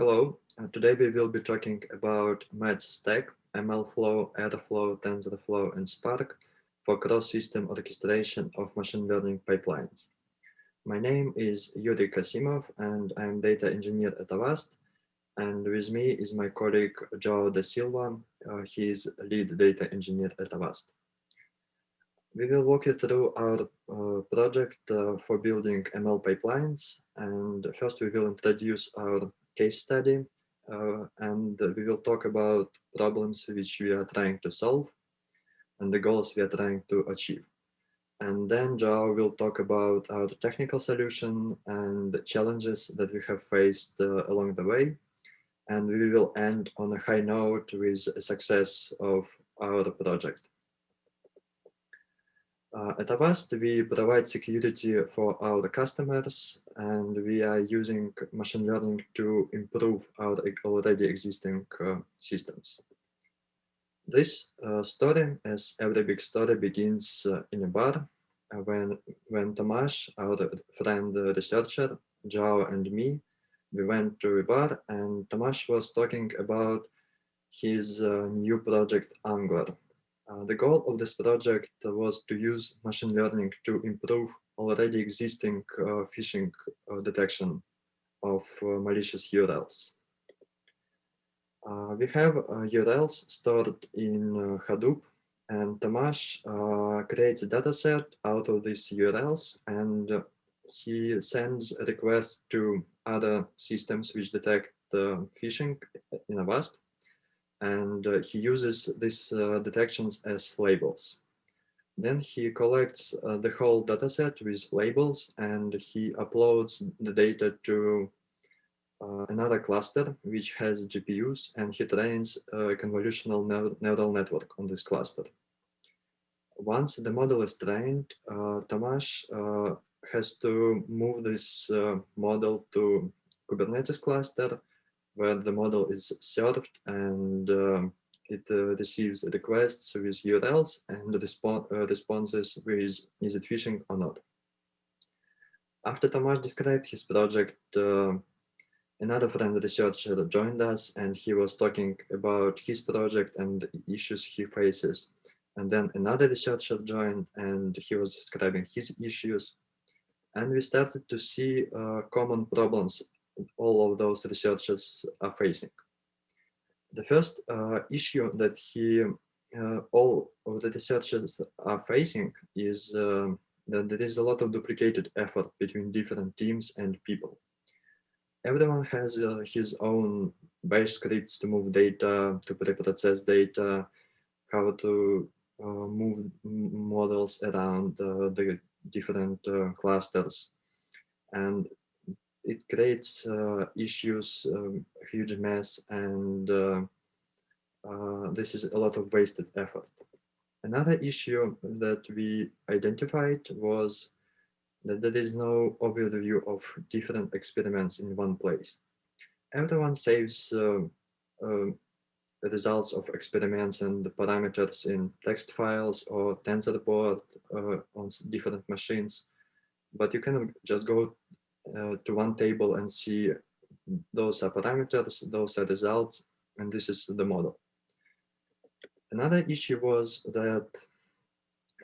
Hello, today we will be talking about MEDS stack, MLFLow, Dataflow, Tensorflow and Spark for cross-system orchestration of machine learning pipelines. My name is Yury Kasimov and I'm data engineer at Avast. And with me is my colleague Joao da Silva. He is lead data engineer at Avast. We will walk you through our project for building ML pipelines. And first we will introduce our case study and we will talk about problems which we are trying to solve and the goals we are trying to achieve. And then Joao will talk about our technical solution and the challenges that we have faced along the way. And we will end on a high note with a success of our project. At Avast, we provide security for our customers, and we are using machine learning to improve our already existing systems. This story, as every big story, begins in a bar when Tomasz, our friend researcher, Joao and me, we went to a bar and Tomasz was talking about his new project Angular. The goal of this project was to use machine learning to improve already existing phishing detection of malicious URLs. We have URLs stored in Hadoop, and Tomasz creates a dataset out of these URLs, and he sends requests to other systems which detect phishing in Avast. And he uses these detections as labels. Then he collects the whole dataset with labels and he uploads the data to another cluster which has GPUs, and he trains a convolutional neural network on this cluster. Once the model is trained, Tomasz has to move this model to Kubernetes cluster where the model is served and it receives requests with URLs and responses with is it phishing or not. After Tomasz described his project, another friend researcher joined us and he was talking about his project and the issues he faces. And then another researcher joined and he was describing his issues. And we started to see common problems all of those researchers are facing. The first issue that all of the researchers are facing is that there is a lot of duplicated effort between different teams and people. Everyone has his own bash scripts to move data, to pre-process data, how to move models around the different clusters. And it creates issues, huge mess, and this is a lot of wasted effort. Another issue that we identified was that there is no overview of different experiments in one place. Everyone saves results of experiments and the parameters in text files or TensorBoard on different machines, but you cannot just go to one table and see those are parameters, those are results, and this is the model. Another issue was that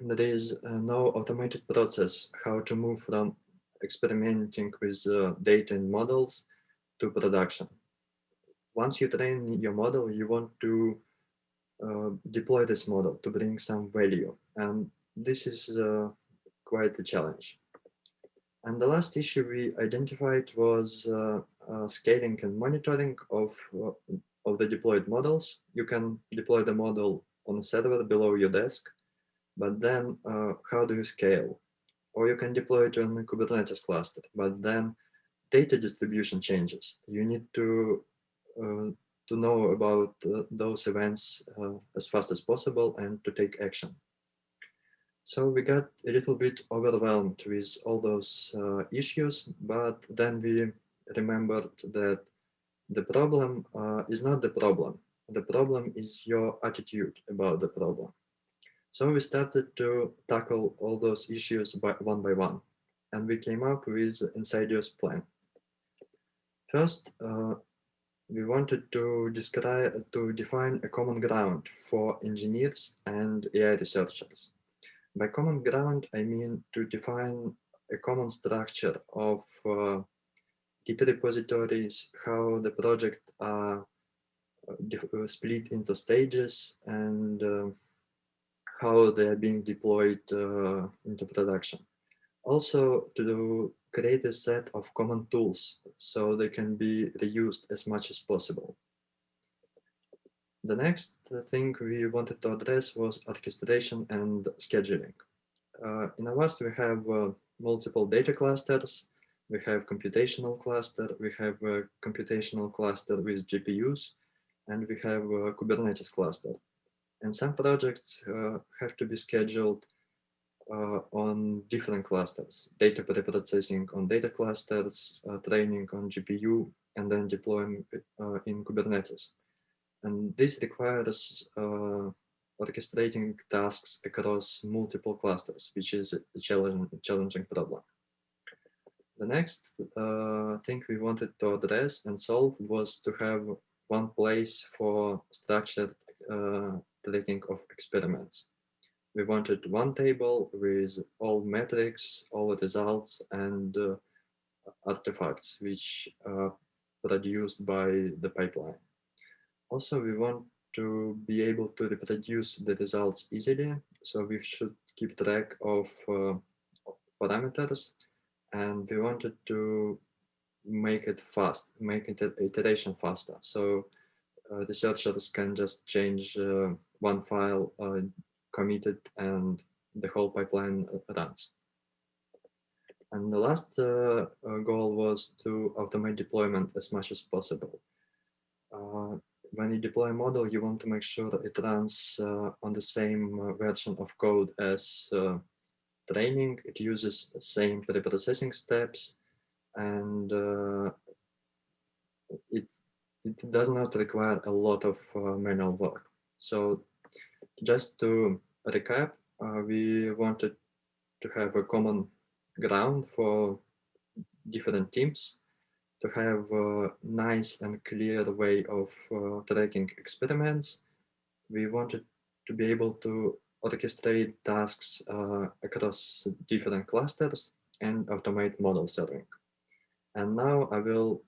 there is no automated process how to move from experimenting with data and models to production. Once you train your model, you want to deploy this model to bring some value, and this is quite a challenge. And the last issue we identified was scaling and monitoring of the deployed models. You can deploy the model on a server below your desk, but then how do you scale? Or you can deploy it on a Kubernetes cluster, but then data distribution changes. You need to know about those events as fast as possible and to take action. So we got a little bit overwhelmed with all those issues, but then we remembered that the problem is not the problem. The problem is your attitude about the problem. So we started to tackle all those issues one by one, and we came up with an insidious plan. First, We wanted to define a common ground for engineers and AI researchers. By common ground, I mean to define a common structure of Git repositories, how the project are split into stages, and how they are being deployed into production. Also, to create a set of common tools so they can be reused as much as possible. The next thing we wanted to address was orchestration and scheduling. In Avast, we have multiple data clusters. We have computational cluster. We have a computational cluster with GPUs, and we have a Kubernetes cluster. And some projects have to be scheduled on different clusters, data preprocessing on data clusters, training on GPU, and then deploying in Kubernetes. And this requires orchestrating tasks across multiple clusters, which is a challenging problem. The next thing we wanted to address and solve was to have one place for structured tracking of experiments. We wanted one table with all metrics, all results, and artifacts which are produced by the pipeline. Also, we want to be able to reproduce the results easily, so we should keep track of parameters, and we wanted to make it fast, make it iteration faster. So researchers can just change one file, commit it, and the whole pipeline runs. And the last goal was to automate deployment as much as possible. When you deploy a model, you want to make sure that it runs on the same version of code as training. It uses the same preprocessing steps, and it does not require a lot of manual work. So just to recap, we wanted to have a common ground for different teams, to have a nice and clear way of tracking experiments. We wanted to be able to orchestrate tasks across different clusters and automate model serving. And now I will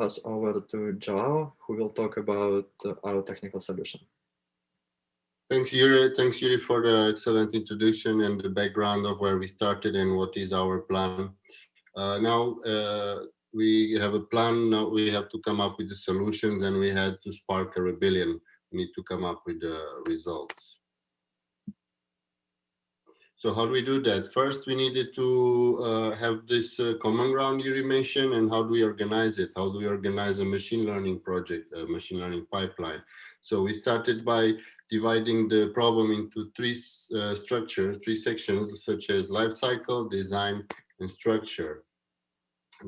pass over to Joao, who will talk about our technical solution. Thanks, Yury. Thanks, Yury, for the excellent introduction and the background of where we started and what is our plan. Now we have a plan. Now we have to come up with the solutions, and we had to spark a rebellion. We need to come up with the results. So how do we do that? First, we needed to have this common ground Yury mentioned, and how do we organize it? How do we organize a machine learning project, a machine learning pipeline? So we started by dividing the problem into three structures, three sections, such as lifecycle, design, and structure.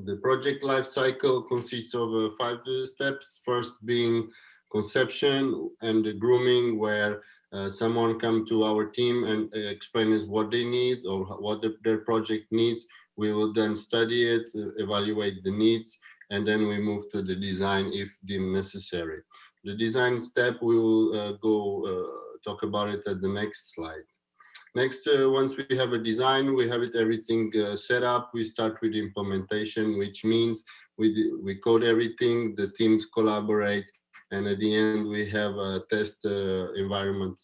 The project lifecycle consists of 5 steps. First being conception and the grooming, where someone come to our team and explain us what they need or what their project needs. We will then study it, evaluate the needs, and then we move to the design if deemed necessary. The design step, we will talk about it at the next slide. Next, once we have a design, we have everything set up. We start with implementation, which means we code everything, the teams collaborate, and at the end we have a test environment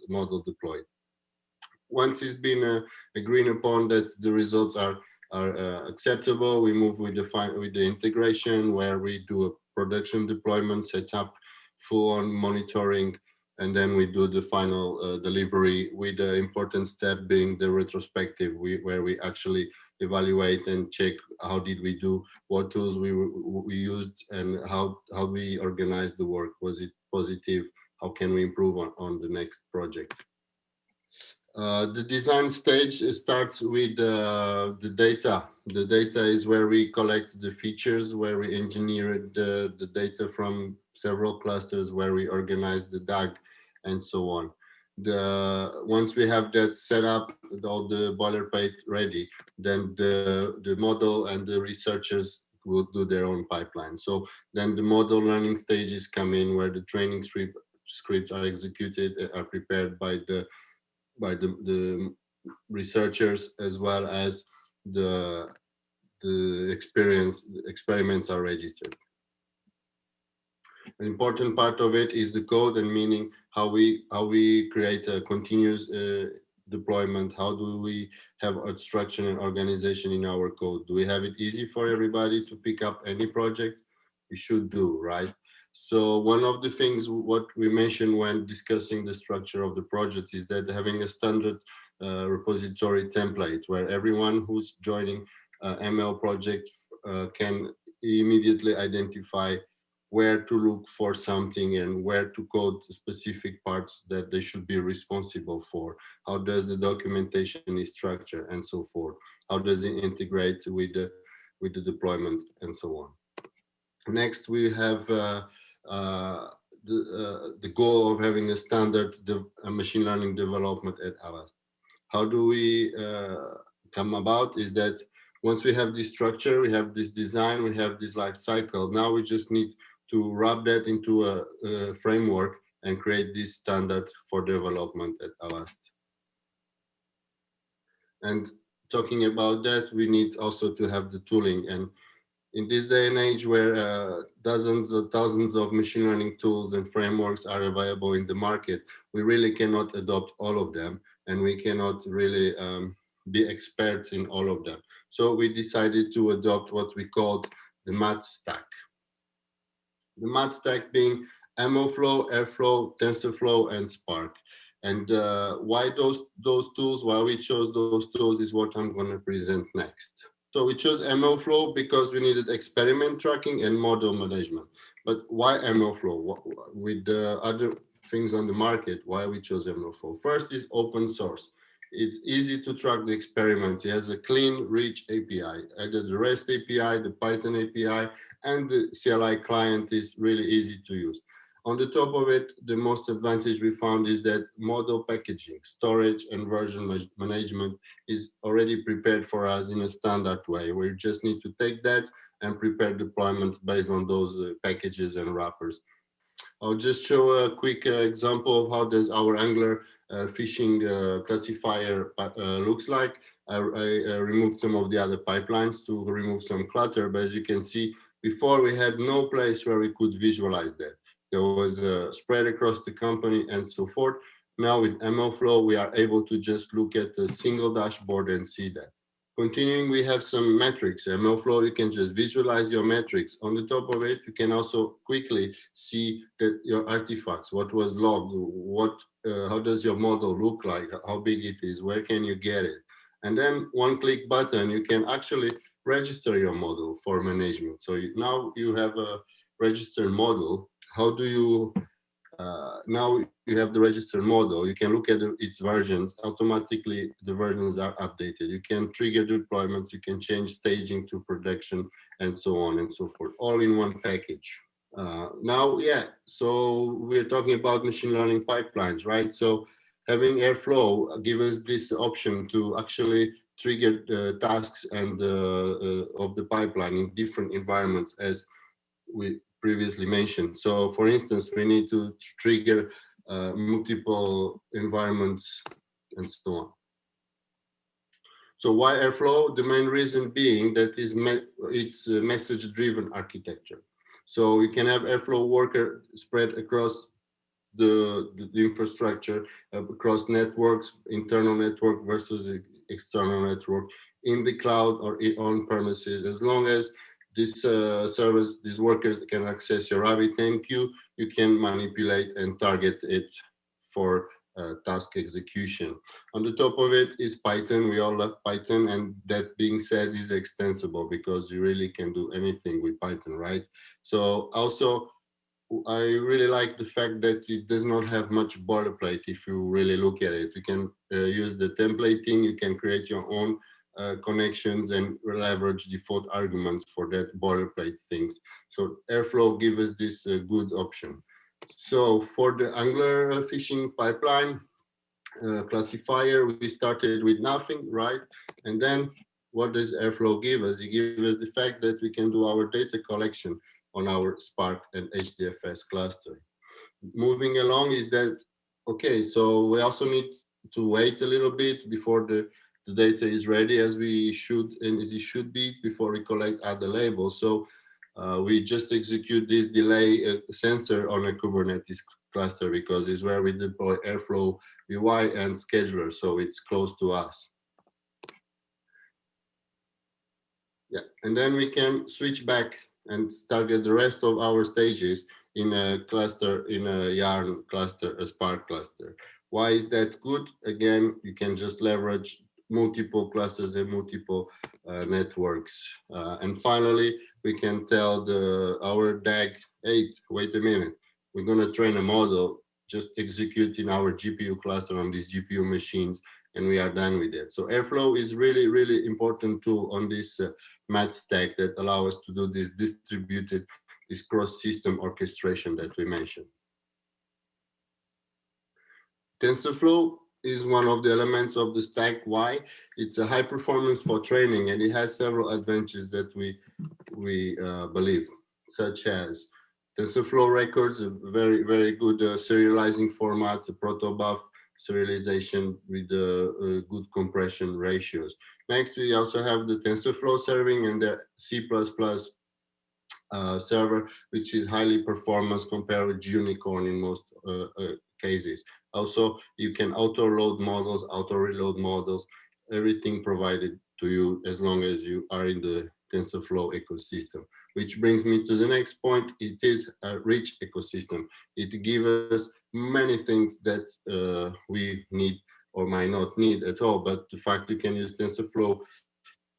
model deployed. Once it's been agreed upon that the results are acceptable, we move with the integration, where we do a production deployment, set up full-on monitoring, and then we do the final delivery, with the important step being the retrospective, where we actually evaluate and check how did we do, what tools we used, and how we organized the work. Was it positive? How can we improve on the next project? The design stage starts with the data. The data is where we collect the features, where we engineer the data from several clusters, where we organize the DAG, and so on. Once we have that set up, all the boilerplate ready, then the model and the researchers will do their own pipeline. So then the model learning stages come in, where the training scripts are executed, are prepared by the researchers, as well as the experiments are registered. An important part of it is the code, and meaning how we create a continuous deployment. How do we have a structure and organization in our code? Do we have it easy for everybody to pick up any project? We should do, right? So one of the things what we mentioned when discussing the structure of the project is that having a standard repository template where everyone who's joining ML project can immediately identify where to look for something and where to code specific parts that they should be responsible for. How does the documentation is structured and so forth? How does it integrate with the deployment and so on? Next, we have the goal of having a standard machine learning development at Avast. How do we come about is that once we have this structure, we have this design, we have this life cycle, now we just need to wrap that into a framework and create this standard for development at Avast. And talking about that, we need also to have the tooling. And in this day and age where dozens or thousands of machine learning tools and frameworks are available in the market, we really cannot adopt all of them, and we cannot really be experts in all of them. So we decided to adopt what we called the MAT stack. The MAT stack being MLFLow, Airflow, Tensorflow, and Spark. And why those tools, why we chose those tools is what I'm going to present next. So we chose MLFLow because we needed experiment tracking and model management. But why MLFLow? With the other things on the market, why we chose MLFLow? First is open source. It's easy to track the experiments. It has a clean, rich API. Either the REST API, the Python API, and the CLI client is really easy to use. On the top of it, the most advantage we found is that model packaging, storage, and version management is already prepared for us in a standard way. We just need to take that and prepare deployments based on those packages and wrappers. I'll just show a quick example of how does our Angular phishing classifier looks like. I removed some of the other pipelines to remove some clutter, but as you can see, before we had no place where we could visualize that. There was a spread across the company and so forth. Now with MLFLow, we are able to just look at a single dashboard and see that. Continuing, we have some metrics. MLFLow, you can just visualize your metrics. On the top of it, you can also quickly see that your artifacts, what was logged, how does your model look like, how big it is, where can you get it? And then one click button, you can actually register your model for management. So now you have a registered model. How do you, now you have the registered model, you can look at its versions, automatically the versions are updated. You can trigger deployments, you can change staging to production, and so on and so forth, all in one package. Now, yeah, so we're talking about machine learning pipelines, right? So having Airflow gives us this option to actually trigger tasks and of the pipeline in different environments, as we previously mentioned. So for instance, we need to trigger multiple environments and so on. So why Airflow? The main reason being that it's a message-driven architecture. So you can have Airflow worker spread across the infrastructure, across networks, internal network versus external network, in the cloud or on premises, as long as this service, these workers can access your RabbitMQ, you can manipulate and target it for task execution. On the top of it is Python. We all love Python, and that being said is extensible because you really can do anything with Python, right? So also, I really like the fact that it does not have much boilerplate. If you really look at it, you can use the templating, you can create your own connections and leverage default arguments for that boilerplate things. So Airflow gives us this good option. So for the Angular phishing pipeline classifier, we started with nothing, right? And then what does Airflow give us? It gives us the fact that we can do our data collection on our Spark and HDFS cluster. Moving along is that, okay, so we also need to wait a little bit before the data is ready as we should and as it should be before we collect other labels. So we just execute this delay sensor on a Kubernetes cluster because it's where we deploy Airflow UI and scheduler, so it's close to us. Yeah, and then we can switch back and target the rest of our stages in a cluster, in a Yarn cluster, a Spark cluster. Why is that good? Again, you can just leverage multiple clusters and multiple networks. And finally, we can tell our DAG, hey, wait a minute, we're gonna train a model, just execute in our GPU cluster on these GPU machines, and we are done with it. So Airflow is really, really important tool on this mat stack that allow us to do this distributed, this cross-system orchestration that we mentioned. TensorFlow is one of the elements of the stack. Why? It's a high performance for training, and it has several advantages that we believe, such as TensorFlow records, a very, very good serializing format, a protobuf serialization with good compression ratios. Next, we also have the TensorFlow serving and the C++ server, which is highly performance compared with Unicorn in most cases. Also, you can auto-load models, auto-reload models, everything provided to you as long as you are in the TensorFlow ecosystem. Which brings me to the next point. It is a rich ecosystem. It gives us many things that we need or might not need at all, but the fact you can use TensorFlow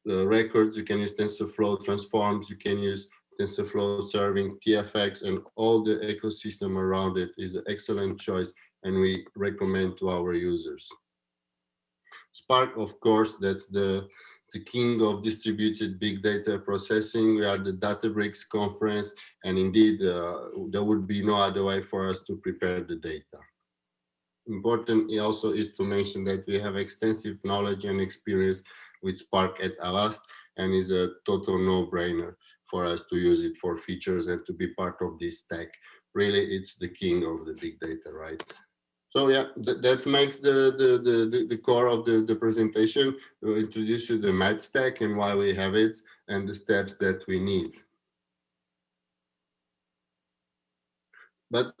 records, you can use TensorFlow transforms, you can use TensorFlow serving, TFX, and all the ecosystem around it is an excellent choice, and we recommend to our users. Spark, of course, that's the king of distributed big data processing. We are the Databricks conference, and indeed, there would be no other way for us to prepare the data. Important also is to mention that we have extensive knowledge and experience with Spark at Avast, and is a total no-brainer for us to use it for features and to be part of this stack. Really, it's the king of the big data, right? So yeah, that makes the core of the presentation. We'll introduce you the mat stack and why we have it and the steps that we need. But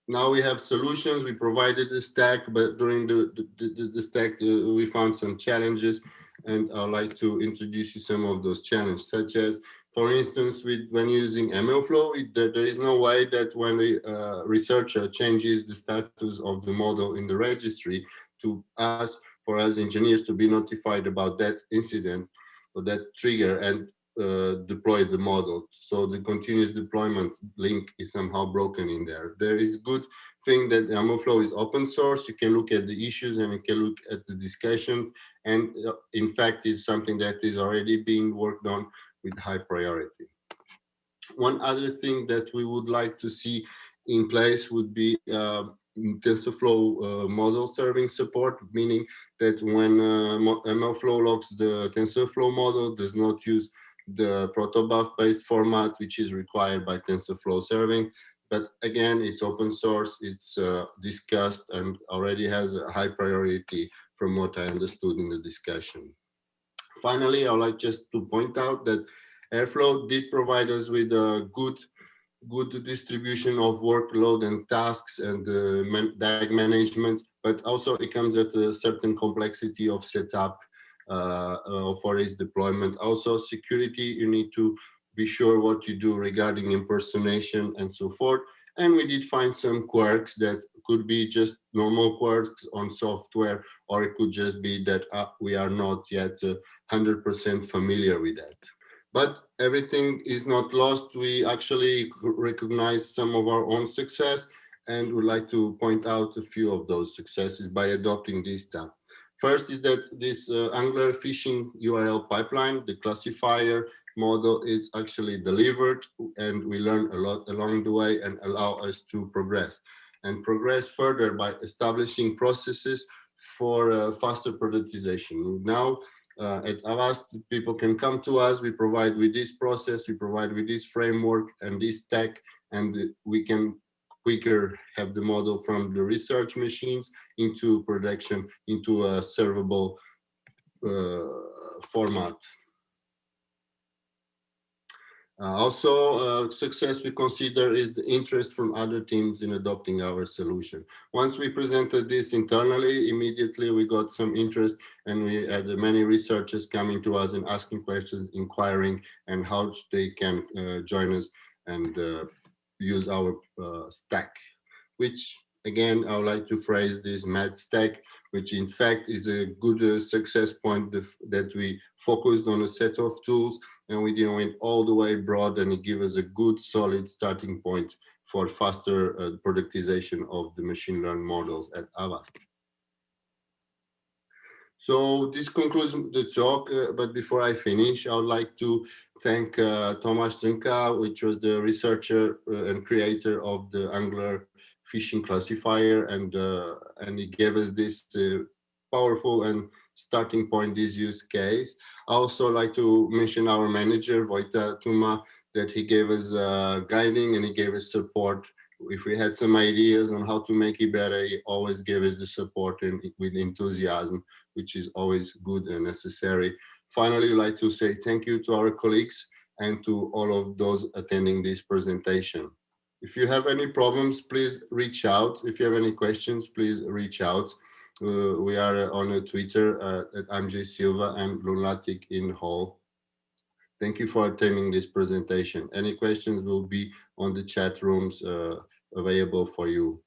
now we have solutions. We provided the stack, but during the stack, we found some challenges, and I'd like to introduce you some of those challenges, such as, for instance, when using MLFlow, there is no way that when a researcher changes the status of the model in the registry to us, for us engineers to be notified about that incident or that trigger and deploy the model. So the continuous deployment link is somehow broken in there. There is good thing that MLFlow is open source. You can look at the issues and you can look at the discussion. And in fact, is something that is already being worked on with high priority. One other thing that we would like to see in place would be TensorFlow model serving support, meaning that when MLFlow locks the TensorFlow model, does not use the protobuf based format, which is required by TensorFlow serving. But again, it's open source, it's discussed and already has a high priority from what I understood in the discussion. Finally, I'd like just to point out that Airflow did provide us with a good distribution of workload and tasks and DAG management, but also it comes at a certain complexity of setup for its deployment. Also security, you need to be sure what you do regarding impersonation and so forth. And we did find some quirks that could be just normal quirks on software, or it could just be that we are not yet 100% familiar with that. But everything is not lost. We actually recognize some of our own success and would like to point out a few of those successes by adopting this stuff. First is that this Angular phishing URL pipeline, the classifier model, is actually delivered, and we learn a lot along the way and allow us to progress further by establishing processes for faster productization. Now At Avast, people can come to us. We provide with this process, we provide with this framework and this tech, and we can quicker have the model from the research machines into production, into a servable format. Also, success we consider is the interest from other teams in adopting our solution. Once we presented this internally, immediately we got some interest, and we had many researchers coming to us and asking questions, inquiring, and how they can join us and use our stack, which again, I would like to phrase this MAD stack, which in fact is a good success point that we focused on a set of tools, and we didn't went all the way broad, and it gives us a good solid starting point for faster productization of the machine learning models at Avast. So this concludes the talk, but before I finish, I would like to thank Tomáš Trnka, which was the researcher and creator of the Angular phishing classifier, and he gave us this powerful and starting point, this use case. I also like to mention our manager, Vojta Tuma, that he gave us guiding and he gave us support. If we had some ideas on how to make it better, he always gave us the support and with enthusiasm, which is always good and necessary. Finally, I'd like to say thank you to our colleagues and to all of those attending this presentation. If you have any problems, please reach out. If you have any questions, please reach out. We are on Twitter at MJ Silva and Lunatic in Hall. Thank you for attending this presentation. Any questions will be on the chat rooms available for you.